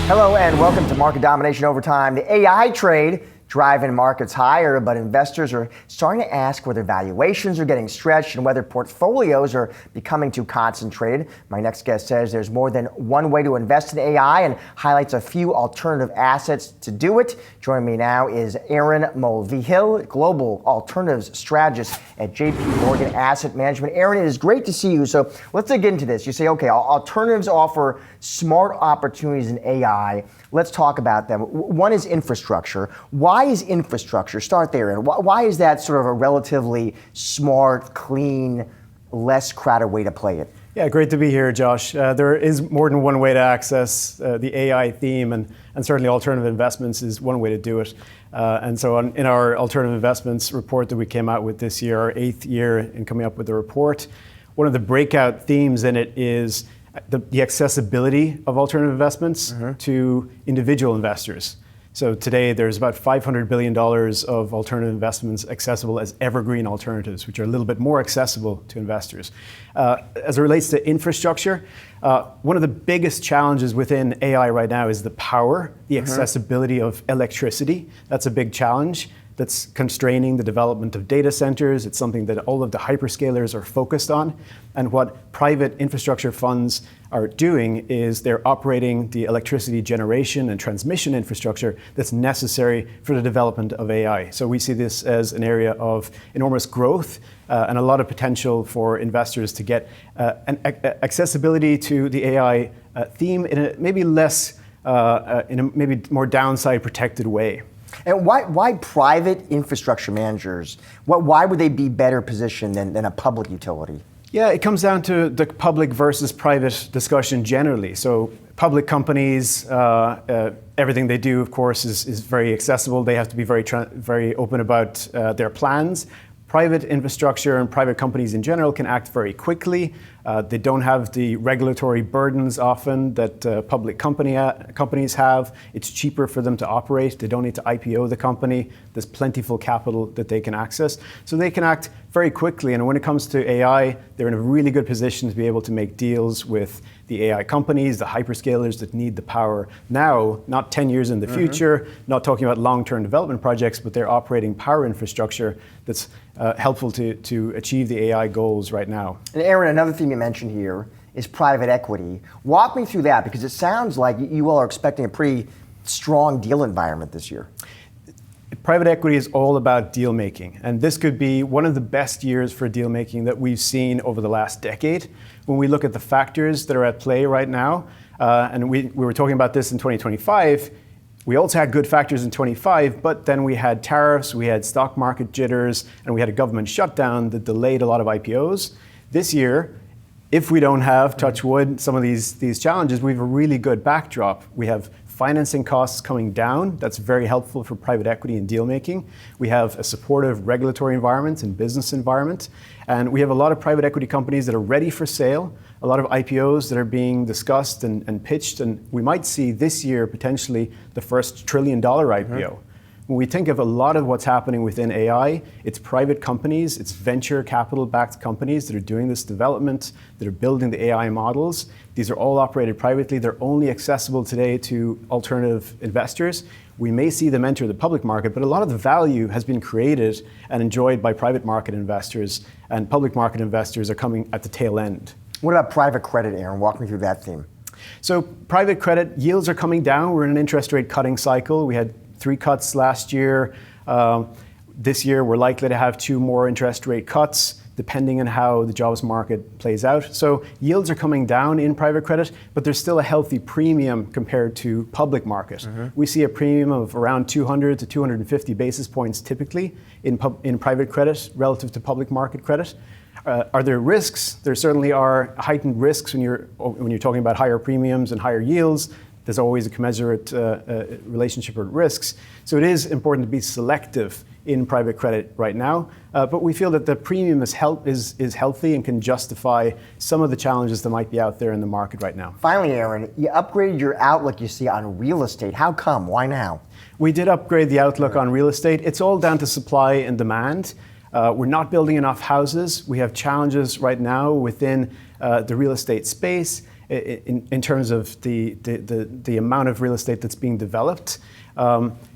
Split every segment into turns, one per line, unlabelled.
Hello and welcome to Market Domination Overtime. The AI trade driving markets higher, but investors are starting to ask whether valuations are getting stretched and whether portfolios are becoming too concentrated. My next guest says there's more than one way to invest in AI and highlights a few alternative assets to do it. Joining me now is Aaron Mulvihill, Global Alternatives Strategist at JP Morgan Asset Management. Aaron, it is great to see you. So let's dig into this. You say, okay, alternatives offer smart opportunities in AI. Let's talk about them. One is infrastructure. Why is infrastructure? Start there. And why is that sort of a relatively smart, clean, less crowded way to play it?
Yeah, great to be here, Josh. There is more than one way to access the AI theme, and certainly alternative investments is one way to do it. And so in our alternative investments report that we came out with this year, our 8th year in coming up with the report, one of the breakout themes in it is the accessibility of alternative investments to individual investors. So today there's about $500 billion of alternative investments accessible as evergreen alternatives, which are a little bit more accessible to investors. As it relates to infrastructure, one of the biggest challenges within AI right now is the power, the accessibility of electricity. That's a big challenge that's constraining the development of data centers. It's something that all of the hyperscalers are focused on. And what private infrastructure funds are doing is they're operating the electricity generation and transmission infrastructure that's necessary for the development of AI. So we see this as an area of enormous growth and a lot of potential for investors to get an accessibility to the AI theme in a maybe less, in a maybe more downside protected way.
And why private infrastructure managers? Why would they be better positioned than a public utility?
Yeah, it comes down to the public versus private discussion generally. So public companies, everything they do, of course, is very accessible. They have to be very open about their plans. Private infrastructure and private companies in general can act very quickly. They don't have the regulatory burdens often that public companies have. It's cheaper for them to operate. They don't need to IPO the company. There's plentiful capital that they can access. So they can act very quickly. And when it comes to AI, they're in a really good position to be able to make deals with the AI companies, the hyperscalers that need the power now, not 10 years in the future, not talking about long-term development projects, but they're operating power infrastructure that's helpful to achieve the AI goals right now.
And Aaron, another theme you mentioned here is private equity. Walk me through that, because it sounds like you all are expecting a pretty strong deal environment this year.
Private equity is all about deal making, and this could be one of the best years for deal making that we've seen over the last decade. When we look at the factors that are at play right now, and we were talking about this in 2025, we also had good factors in 25, but then we had tariffs, we had stock market jitters, and we had a government shutdown that delayed a lot of IPOs. This year, if we don't have, touch wood, some of these challenges, we have a really good backdrop. We have financing costs coming down. That's very helpful for private equity and deal making. We have a supportive regulatory environment and business environment. And we have a lot of private equity companies that are ready for sale, a lot of IPOs that are being discussed and pitched. And we might see this year potentially the first $1 trillion IPO. When we think of a lot of what's happening within AI, it's private companies, it's venture capital-backed companies that are doing this development, that are building the AI models. These are all operated privately. They're only accessible today to alternative investors. We may see them enter the public market, but a lot of the value has been created and enjoyed by private market investors, and public market investors are coming at the tail end.
What about private credit, Aaron? Walk me through that theme.
So private credit yields are coming down. We're in an interest rate cutting cycle. We had 3 cuts last year. This year, we're likely to have 2 more interest rate cuts, depending on how the jobs market plays out. So yields are coming down in private credit, but there's still a healthy premium compared to public market. We see a premium of around 200 to 250 basis points typically in private credit relative to public market credit. Are there risks? There certainly are heightened risks when you're talking about higher premiums and higher yields. There's always a commensurate relationship with risks. So it is important to be selective in private credit right now. But we feel that the premium is healthy and can justify some of the challenges that might be out there in the market right now.
Finally, Aaron, you upgraded your outlook, you see, on real estate. How come? Why now?
We did upgrade the outlook on real estate. It's all down to supply and demand. We're not building enough houses. We have challenges right now within the real estate space. in terms of the amount of real estate that's being developed.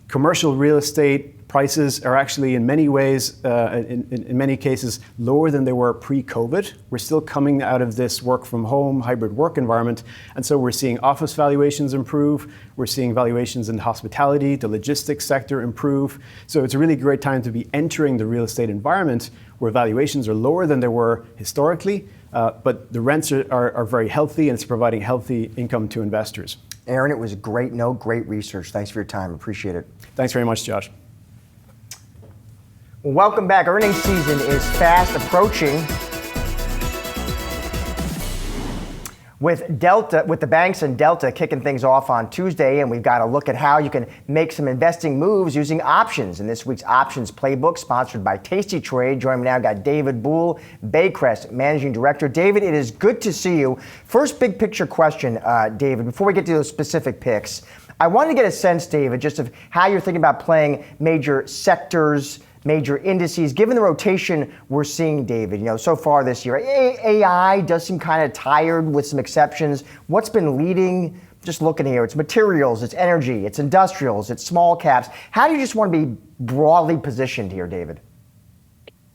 Commercial real estate prices are actually in many ways, in many cases, lower than they were pre-COVID. We're still coming out of this work from home, hybrid work environment. And so we're seeing office valuations improve. We're seeing valuations in hospitality, the logistics sector improve. So it's a really great time to be entering the real estate environment where valuations are lower than they were historically, but the rents are very healthy and it's providing healthy income to investors.
Aaron, it was a great note, great research. Thanks for your time. Appreciate it.
Thanks very much, Josh.
Well, welcome back. Earnings season is fast approaching. With the banks and Delta kicking things off on Tuesday, and we've got to look at how you can make some investing moves using options in this week's Options Playbook, sponsored by Tasty Trade. Joining me now, got David Boole, Baycrest Managing Director. David, it is good to see you. First big picture question, David, before we get to those specific picks. I wanted to get a sense, David, just of how you're thinking about playing major sectors, major indices, given the rotation we're seeing, David, so far this year. AI does seem kind of tired with some exceptions. What's been leading? Just looking here, it's materials, it's energy, it's industrials, it's small caps. How do you just want to be broadly positioned here, David?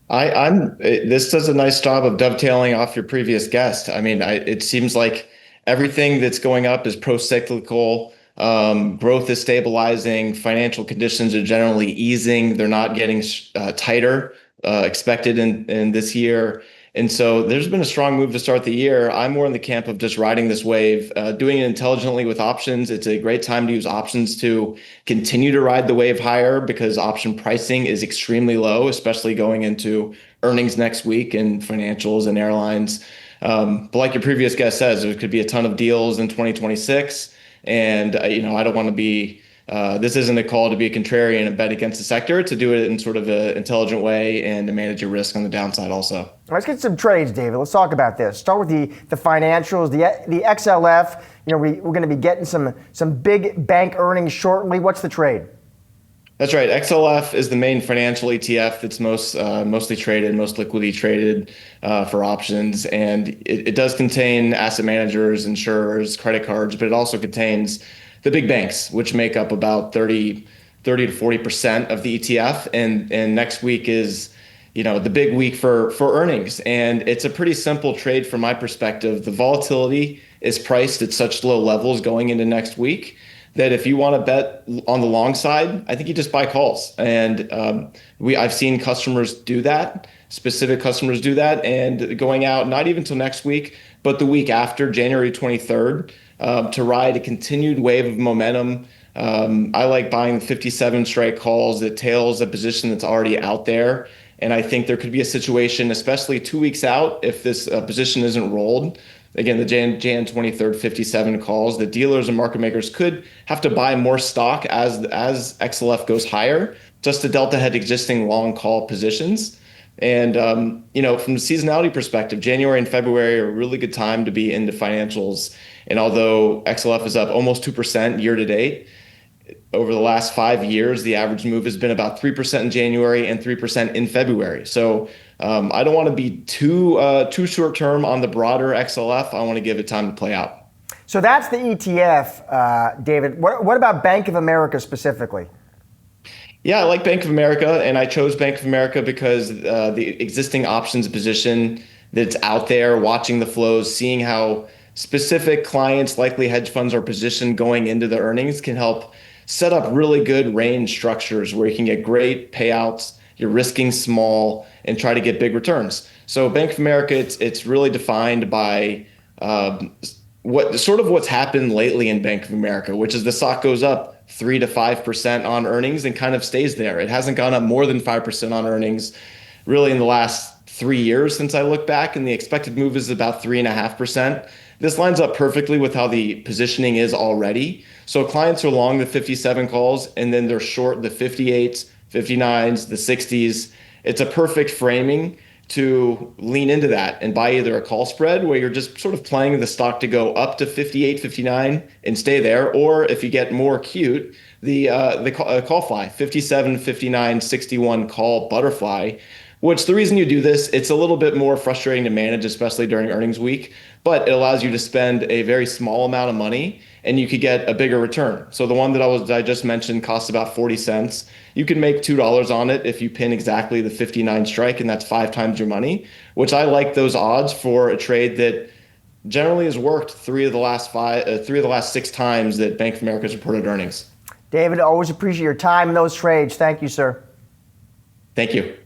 This does a nice job of dovetailing off your previous guest. I mean, it seems like everything that's going up is pro-cyclical. Growth is stabilizing. Financial conditions are generally easing. They're not getting tighter expected in this year. And so there's been a strong move to start the year. I'm more in the camp of just riding this wave, doing it intelligently with options. It's a great time to use options to continue to ride the wave higher because option pricing is extremely low, especially going into earnings next week in financials and airlines. But like your previous guest says, there could be a ton of deals in 2026. And, I don't want to be, this isn't a call to be a contrarian and bet against the sector, to do it in sort of an intelligent way and to manage your risk on the downside also.
Let's get some trades, David. Let's talk about this. Start with the financials, the XLF. We're going to be getting some big bank earnings shortly. What's the trade?
That's right. XLF is the main financial ETF that's mostly traded, most liquidly traded for options. And it does contain asset managers, insurers, credit cards, but it also contains the big banks, which make up about 30 to 40% of the ETF. And next week is, the big week for earnings. And it's a pretty simple trade from my perspective. The volatility is priced at such low levels going into next week that if you want to bet on the long side, I think you just buy calls. And I've seen customers do that, specific customers do that, and going out not even till next week, but the week after, January 23rd, to ride a continued wave of momentum. I like buying 57 strike calls that tails a position that's already out there. And I think there could be a situation, especially 2 weeks out, if this position isn't rolled. Again, the Jan 23rd 57 calls, the dealers and market makers could have to buy more stock as XLF goes higher, just to delta head existing long call positions. And, from the seasonality perspective, January and February are a really good time to be into financials. And although XLF is up almost 2% year to date, over the last 5 years, the average move has been about 3% in January and 3% in February. So I don't want to be too short term on the broader XLF. I want to give it time to play out.
So that's the ETF, David. What about Bank of America specifically?
Yeah, I like Bank of America, and I chose Bank of America because the existing options position that's out there, watching the flows, seeing how specific clients, likely hedge funds, are positioned going into the earnings, can help set up really good range structures where you can get great payouts. You're risking small and try to get big returns. So Bank of America, it's really defined by what's happened lately in Bank of America, which is the stock goes up 3 to 5% on earnings and kind of stays there. It hasn't gone up more than 5% on earnings really in the last 3 years since I look back, and the expected move is about 3.5%. This lines up perfectly with how the positioning is already. So clients are long the 57 calls, and then they're short the 58s, 59s, the 60s. It's a perfect framing to lean into that and buy either a call spread where you're just sort of playing the stock to go up to 58, 59 and stay there, or if you get more cute, the call fly, 57, 59, 61 call butterfly, which the reason you do this, it's a little bit more frustrating to manage, especially during earnings week, but it allows you to spend a very small amount of money and you could get a bigger return. So the one that I just mentioned costs about 40 cents. You can make $2 on it if you pin exactly the 59 strike, and that's 5 times your money, which I like those odds for a trade that generally has worked three of the last 6 times that Bank of America has reported earnings.
David, always appreciate your time in those trades. Thank you, sir.
Thank you.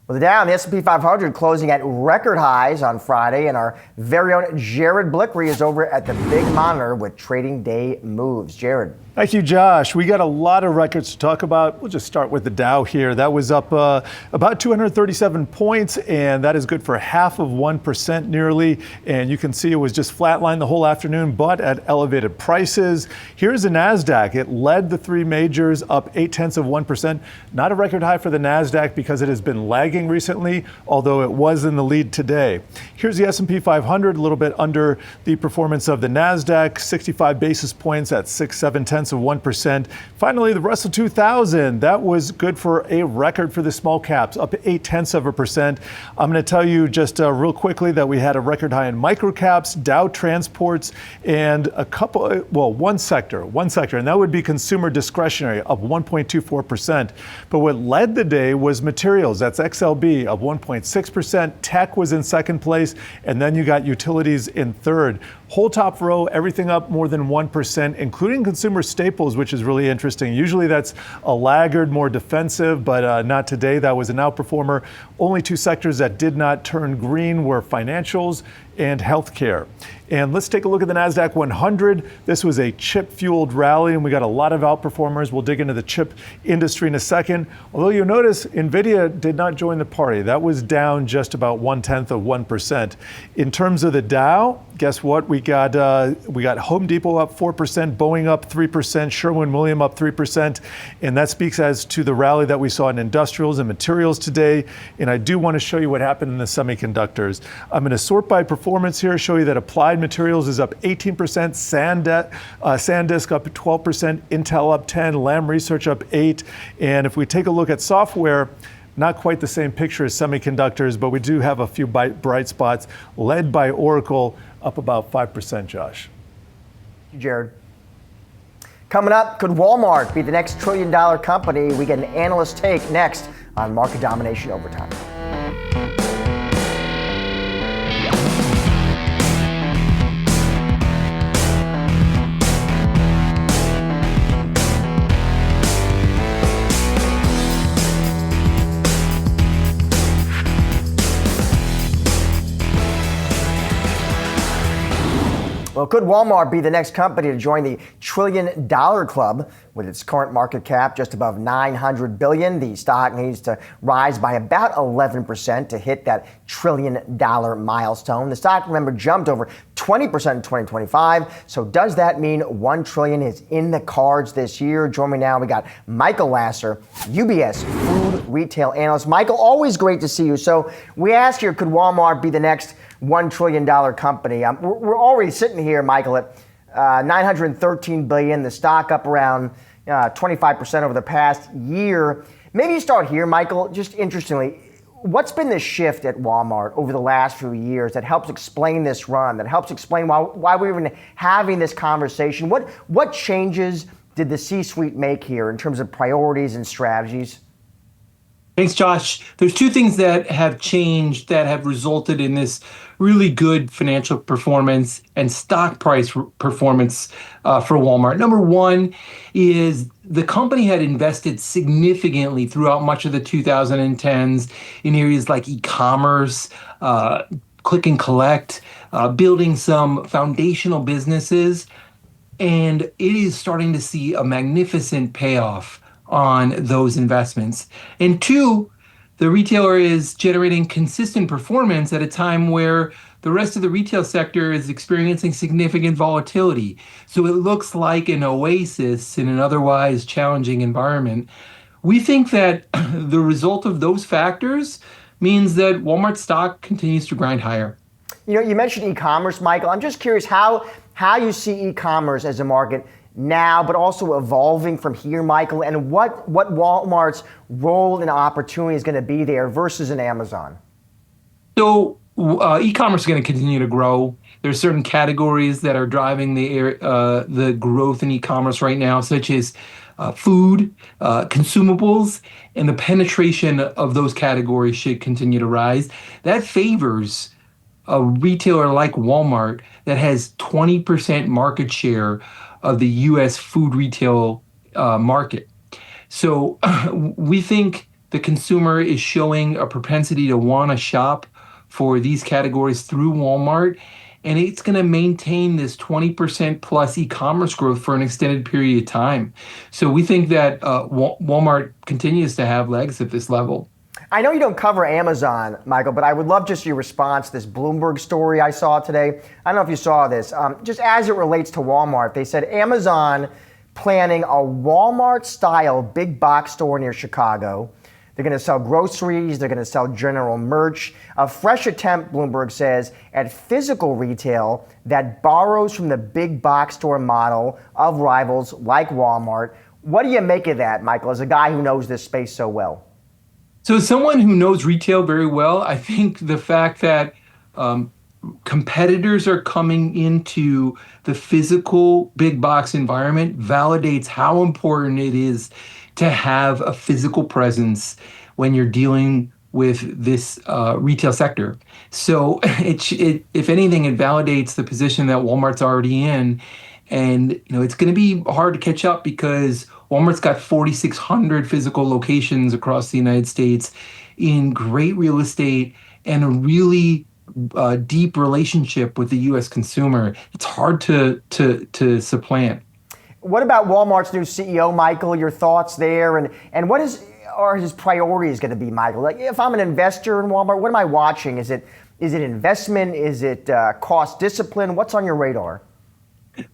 Well, the Dow and the S&P 500 closing at record highs on Friday, and our very own Jared Blickery is over at the big monitor with trading day moves. Jared.
Thank you, Josh. We got a lot of records to talk about. We'll just start with the Dow here. That was up about 237 points, and that is good for 0.5% nearly. And you can see it was just flatlined the whole afternoon, but at elevated prices. Here's the NASDAQ. It led the 3 majors up 0.8%. Not a record high for the NASDAQ because it has been lagging recently, although it was in the lead today. Here's the S&P 500, a little bit under the performance of the NASDAQ, 65 basis points at 6.7%. Finally, the Russell 2000, that was good for a record for the small caps, up 0.8%. I'm going to tell you just real quickly that we had a record high in microcaps, Dow transports, and one sector, and that would be consumer discretionary, up 1.24%. But what led the day was materials. That's XLB, up 1.6%. Tech was in second place, and then you got utilities in third. Whole top row, everything up more than 1%, including consumer staples, which is really interesting. Usually that's a laggard, more defensive, but not today. That was an outperformer. Only 2 sectors that did not turn green were financials and healthcare. And let's take a look at the NASDAQ 100. This was a chip-fueled rally, and we got a lot of outperformers. We'll dig into the chip industry in a second. Although you'll notice NVIDIA did not join the party. That was down just about 0.1%. In terms of the Dow, guess what? We got Home Depot up 4%, Boeing up 3%, Sherwin-Williams up 3%, and that speaks as to the rally that we saw in industrials and materials today. And I do want to show you what happened in the semiconductors. I'm going to sort by performance here, show you that Applied Materials is up 18%, SanDisk up 12%, Intel up 10%, Lam Research up 8%. And if we take a look at software, not quite the same picture as semiconductors, but we do have a few bright spots, led by Oracle, up about 5%, Josh.
Thank you, Jared. Coming up, could Walmart be the next trillion-dollar company? We get an analyst take next on Market Domination Overtime. Well, could Walmart be the next company to join the trillion-dollar club? With its current market cap just above $900 billion, the stock needs to rise by about 11% to hit that trillion-dollar milestone. The stock, remember, jumped over 20% in 2025. So does that mean $1 trillion is in the cards this year? Join me now. We got Michael Lasser, UBS food retail analyst. Michael, always great to see you. So we ask here, could Walmart be the next $1 trillion company? We're already sitting here, Michael, at $913 billion, the stock up around 25% over the past year. Maybe you start here, Michael. Just interestingly, what's been the shift at Walmart over the last few years that helps explain this run, that helps explain why we're even having this conversation? What changes did the C-suite make here in terms of priorities and strategies?
Thanks, Josh. There's 2 things that have changed that have resulted in this really good financial performance and stock price performance for Walmart. Number 1 is the company had invested significantly throughout much of the 2010s in areas like e-commerce, click and collect, building some foundational businesses, and it is starting to see a magnificent payoff on those investments. And 2, the retailer is generating consistent performance at a time where the rest of the retail sector is experiencing significant volatility. So it looks like an oasis in an otherwise challenging environment. We think that the result of those factors means that Walmart stock continues to grind higher.
You know, you mentioned e-commerce, Michael. I'm just curious how you see e-commerce as a market now, but also evolving from here, Michael? And what Walmart's role and opportunity is going to be there versus an Amazon?
So e-commerce is going to continue to grow. There are certain categories that are driving the growth in e-commerce right now, such as food, consumables, and the penetration of those categories should continue to rise. That favors a retailer like Walmart that has 20% market share of the U.S. food retail market. So we think the consumer is showing a propensity to want to shop for these categories through Walmart, and it's going to maintain this 20% plus e-commerce growth for an extended period of time. So we think that Walmart continues to have legs at this level.
I know you don't cover Amazon, Michael, but I would love just your response to this Bloomberg story I saw today. I don't know if you saw this. Just as it relates to Walmart, they said Amazon planning a Walmart-style big box store near Chicago. They're going to sell groceries. They're going to sell general merch. A fresh attempt, Bloomberg says, at physical retail that borrows from the big box store model of rivals like Walmart. What do you make of that, Michael, as a guy who knows this space so well?
So as someone who knows retail very well, I think the fact that competitors are coming into the physical big box environment validates how important it is to have a physical presence when you're dealing with this retail sector. So if anything, it validates the position that Walmart's already in. And it's going to be hard to catch up because Walmart's got 4,600 physical locations across the United States in great real estate and a really deep relationship with the U.S. consumer. It's hard to supplant.
What about Walmart's new CEO, Michael? Your thoughts there, and what are his priorities going to be, Michael? Like, if I'm an investor in Walmart, what am I watching? Is it investment? Is it cost discipline? What's on your radar?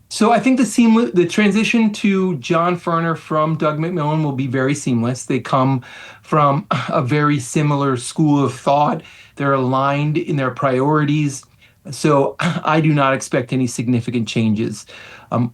So I think the transition to John Furner from Doug McMillon will be very seamless. They come from a very similar school of thought. They're aligned in their priorities. So I do not expect any significant changes.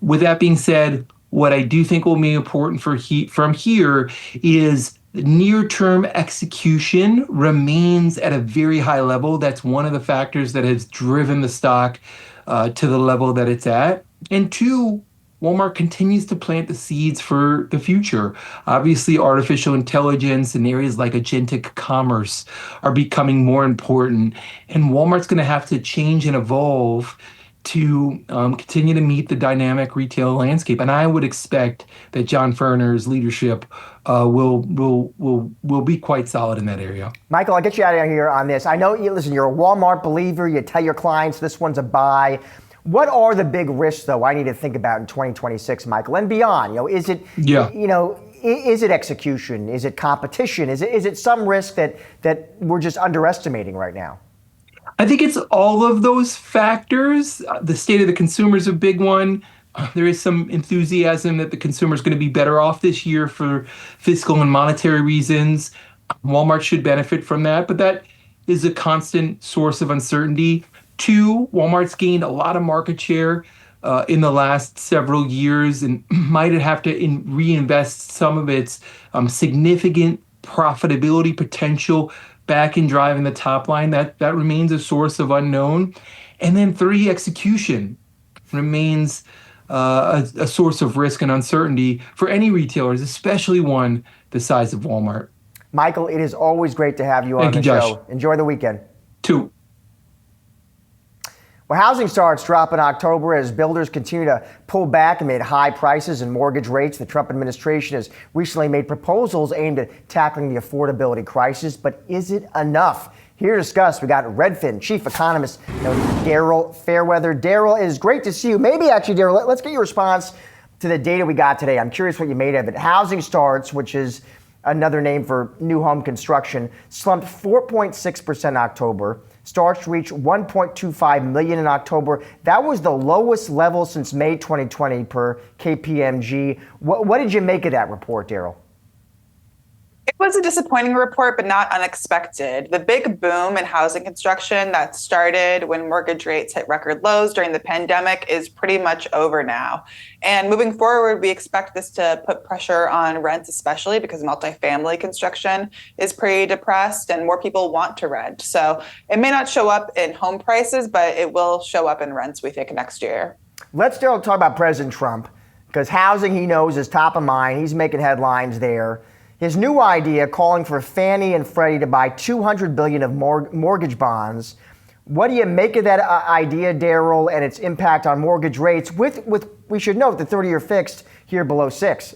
With that being said, what I do think will be important from here is near-term execution remains at a very high level. That's one of the factors that has driven the stock to the level that it's at. And two, Walmart continues to plant the seeds for the future. Obviously, artificial intelligence and areas like agentic commerce are becoming more important. And Walmart's going to have to change and evolve to continue to meet the dynamic retail landscape. And I would expect that John Furner's leadership will be quite solid in that area.
Michael, I'll get you out of here on this. I know, listen, you're a Walmart believer. You tell your clients this one's a buy. What are the big risks, though, I need to think about in 2026, Michael, and beyond? Is it, is it execution? Is it competition? Is it some risk that we're just underestimating right now?
I think it's all of those factors. The state of the consumer is a big one. There is some enthusiasm that the consumer is going to be better off this year for fiscal and monetary reasons. Walmart should benefit from that, but that is a constant source of uncertainty. Two, Walmart's gained a lot of market share in the last several years and might have to reinvest some of its significant profitability potential back in driving the top line. That remains a source of unknown. And then three, execution remains a source of risk and uncertainty for any retailers, especially one the size of Walmart.
Michael, it is always great to have you on the show. Enjoy the weekend.
Two.
Well, housing starts drop in October as builders continue to pull back amid high prices and mortgage rates. The Trump administration has recently made proposals aimed at tackling the affordability crisis, but is it enough? Here to discuss, we got Redfin chief economist Daryl Fairweather. Daryl, it is great to see you. Maybe actually, Daryl, let's get your response to the data we got today. I'm curious what you made of it. Housing starts, which is another name for new home construction, slumped 4.6% in October. Starts reached 1.25 million in October. That was the lowest level since May 2020 per KPMG. What did you make of that report, Daryl?
It was a disappointing report, but not unexpected. The big boom in housing construction that started when mortgage rates hit record lows during the pandemic is pretty much over now. And moving forward, we expect this to put pressure on rents, especially because multifamily construction is pretty depressed and more people want to rent. So it may not show up in home prices, but it will show up in rents, we think, next year.
Let's still talk about President Trump, because housing, he knows, is top of mind. He's making headlines there. His new idea, calling for Fannie and Freddie to buy $200 billion of mortgage bonds. What do you make of that idea, Daryl, and its impact on mortgage rates? With we should note the 30-year fixed here below 6.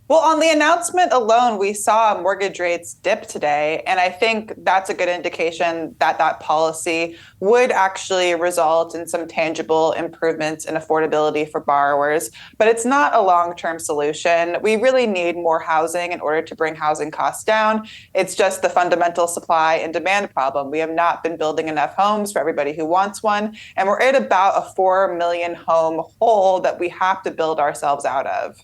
Well, on the announcement alone, we saw mortgage rates dip today, and I think that's a good indication that that policy would actually result in some tangible improvements in affordability for borrowers. But it's not a long-term solution. We really need more housing in order to bring housing costs down. It's just the fundamental supply and demand problem. We have not been building enough homes for everybody who wants one, and we're at about a 4 million home hole that we have to build ourselves out of.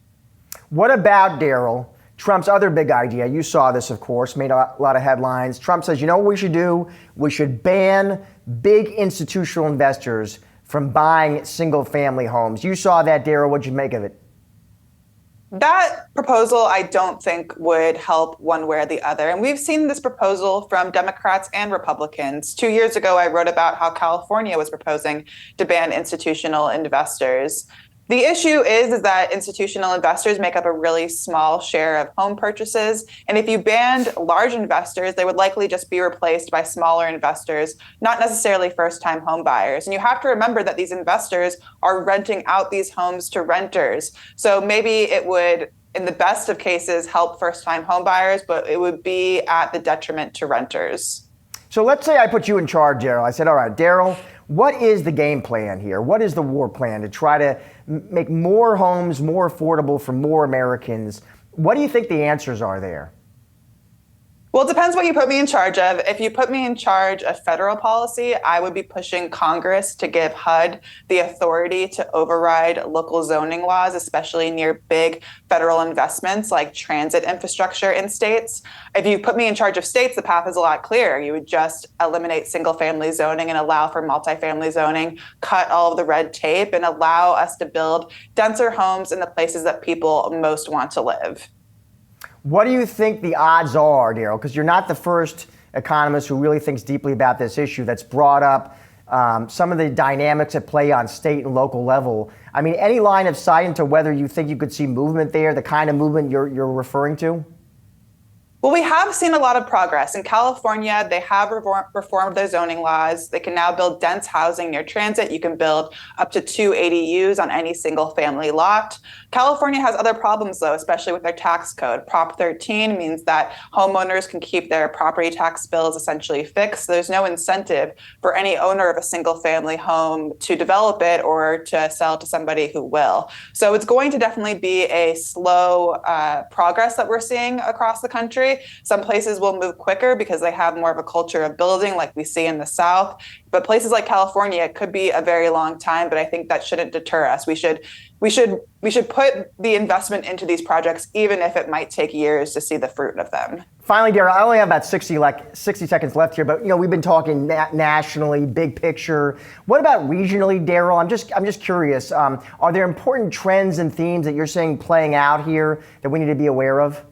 What about, Daryl, Trump's other big idea? You saw this, of course, made a lot of headlines. Trump says, you know what we should do? We should ban big institutional investors from buying single-family homes. You saw that, Daryl. What'd you make of it?
That proposal, I don't think, would help one way or the other. And we've seen this proposal from Democrats and Republicans. 2 years ago, I wrote about how California was proposing to ban institutional investors. The issue is that institutional investors make up a really small share of home purchases. And if you banned large investors, they would likely just be replaced by smaller investors, not necessarily first-time home buyers. And you have to remember that these investors are renting out these homes to renters. So maybe it would, in the best of cases, help first-time home buyers, but it would be at the detriment to renters.
So let's say I put you in charge, Daryl. I said, all right, Daryl, what is the game plan here? What is the war plan to try to make more homes more affordable for more Americans? What do you think the answers are there?
Well, it depends what you put me in charge of. If you put me in charge of federal policy, I would be pushing Congress to give HUD the authority to override local zoning laws, especially near big federal investments like transit infrastructure in states. If you put me in charge of states, the path is a lot clearer. You would just eliminate single-family zoning and allow for multifamily zoning, cut all of the red tape, and allow us to build denser homes in the places that people most want to live.
What do you think the odds are, Daryl? Because you're not the first economist who really thinks deeply about this issue that's brought up some of the dynamics at play on state and local level. I mean, any line of sight into whether you think you could see movement there, the kind of movement you're referring to?
Well, we have seen a lot of progress. In California, they have reformed their zoning laws. They can now build dense housing near transit. You can build up to 2 ADUs on any single family lot. California has other problems, though, especially with their tax code. Prop 13 means that homeowners can keep their property tax bills essentially fixed. There's no incentive for any owner of a single family home to develop it or to sell to somebody who will. So it's going to definitely be a slow progress that we're seeing across the country. Some places will move quicker because they have more of a culture of building like we see in the South. But places like California, it could be a very long time, but I think that shouldn't deter us. We should put the investment into these projects, even if it might take years to see the fruit of them.
Finally, Daryl, I only have about 60 seconds left here, but we've been talking nationally, big picture. What about regionally, Daryl? I'm just curious. Are there important trends and themes that you're seeing playing out here that we need to be aware of?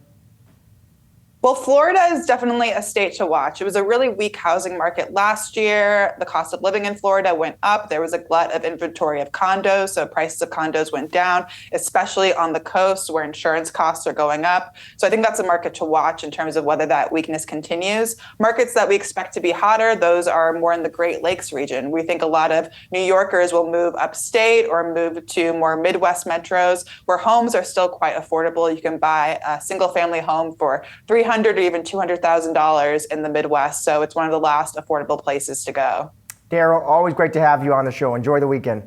Well, Florida is definitely a state to watch. It was a really weak housing market last year. The cost of living in Florida went up. There was a glut of inventory of condos, so prices of condos went down, especially on the coast where insurance costs are going up. So I think that's a market to watch in terms of whether that weakness continues. Markets that we expect to be hotter, those are more in the Great Lakes region. We think a lot of New Yorkers will move upstate or move to more Midwest metros where homes are still quite affordable. You can buy a single family home for $300,000 or even $200,000 in the Midwest. So it's one of the last affordable places to go.
Daryl, always great to have you on the show. Enjoy the weekend.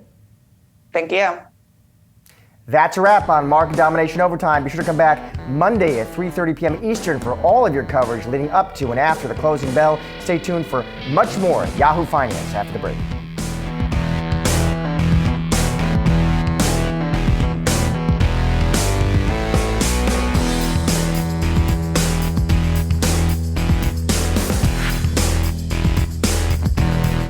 Thank you.
That's a wrap on Market Domination Overtime. Be sure to come back Monday at 3:30 p.m. Eastern for all of your coverage leading up to and after the closing bell. Stay tuned for much more Yahoo Finance after the break.